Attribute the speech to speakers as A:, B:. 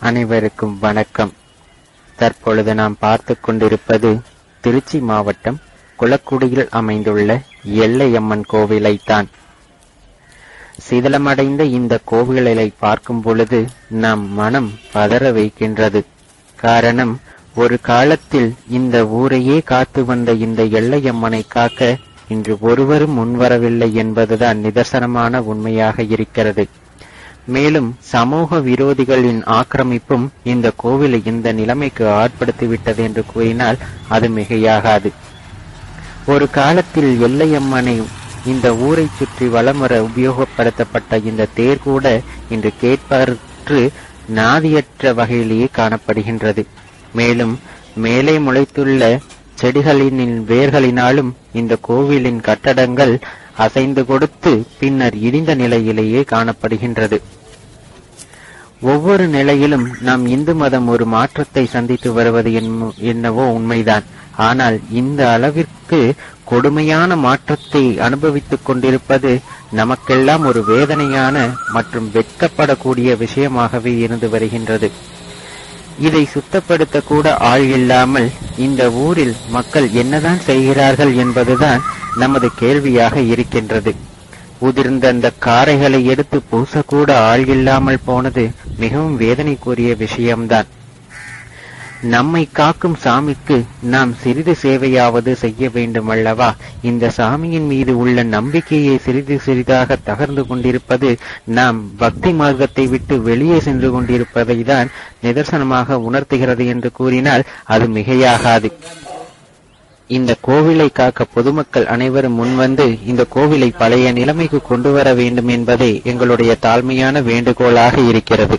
A: அனைவருக்கும் வணக்கம். தற்பொழுது நாம் பார்த்து கொண்டிருப்பது திருச்சி மாவட்டம் குளக்குடியில் அமைந்துள்ள எல்லையம்மன் கோவிலைத்தான். சிதிலமடைந்த இந்த கோவிலை பார்க்கும் பொழுது நம் மனம் பதற வைக்கின்றது. காரணம், ஒரு காலத்தில் இந்த ஊரையே காத்து வந்த இந்த எல்லையம்மனை காக்க இன்று ஒருவரும் முன்வரவில்லை என்பதுதான் நிதர்சனமான உண்மையாக இருக்கிறது. மேலும் சமூக விரோதிகளின் ஆக்கிரமிப்பும் இந்த கோவிலை இந்த நிலைமைக்கு ஆட்படுத்திவிட்டது என்று கூறினால் அது மிகையாகாது. ஒரு காலத்தில் எல்லையம்மனை இந்த ஊரை சுற்றி வலம் வர உபயோகப்படுத்தப்பட்ட இந்த தேர் கூட இன்று கேட்பற்று நாதியற்ற வகையிலேயே காணப்படுகின்றது. மேலும் மேலே முளைத்துள்ள செடிகளின் வேர்களினாலும் இந்த கோவிலின் கட்டடங்கள் அசைந்து கொடுத்து பின்னர் இடிந்த நிலையிலேயே காணப்படுகின்றது. ஒவ்வொரு நிலையிலும் நாம் இந்து மதம் ஒரு மாற்றத்தை சந்தித்து வருவது என்னவோ உண்மைதான். ஆனால் இந்த அளவிற்கு கொடுமையான மாற்றத்தை அனுபவித்துக் கொண்டிருப்பது நமக்கெல்லாம் ஒரு வேதனையான மற்றும் வெட்கப்படக்கூடிய விஷயமாகவே இருந்து வருகின்றது. இதை சுத்தப்படுத்த கூட ஆள் இல்லாமல் இந்த ஊரில் மக்கள் என்னதான் செய்கிறார்கள் என்பதுதான் நமது கேள்வியாக இருக்கின்றது. உதிர்ந்த அந்த காரைகளை எடுத்து பூசக்கூட ஆள் இல்லாமல் போனது மிகவும் வேதனைக்குரிய விஷயம்தான். நம்மை காக்கும் சாமிக்கு நாம் சிறிது சேவையாவது செய்ய வேண்டும் அல்லவா? இந்த சாமியின் மீது உள்ள நம்பிக்கையை சிறிது சிறிதாக தகர்ந்து கொண்டிருப்பது நாம் பக்தி மார்க்கத்தை விட்டு வெளியே சென்று கொண்டிருப்பதை தான் நிதர்சனமாக உணர்த்துகிறது என்று கூறினால் அது மிகையாகாது. இந்த கோவிலை காக்க பொதுமக்கள் அனைவரும் முன்வந்து இந்த கோவிலை பழைய நிலைமைக்கு கொண்டு வர வேண்டும் என்பதே எங்களுடைய தாழ்மையான வேண்டுகோளாக இருக்கிறது.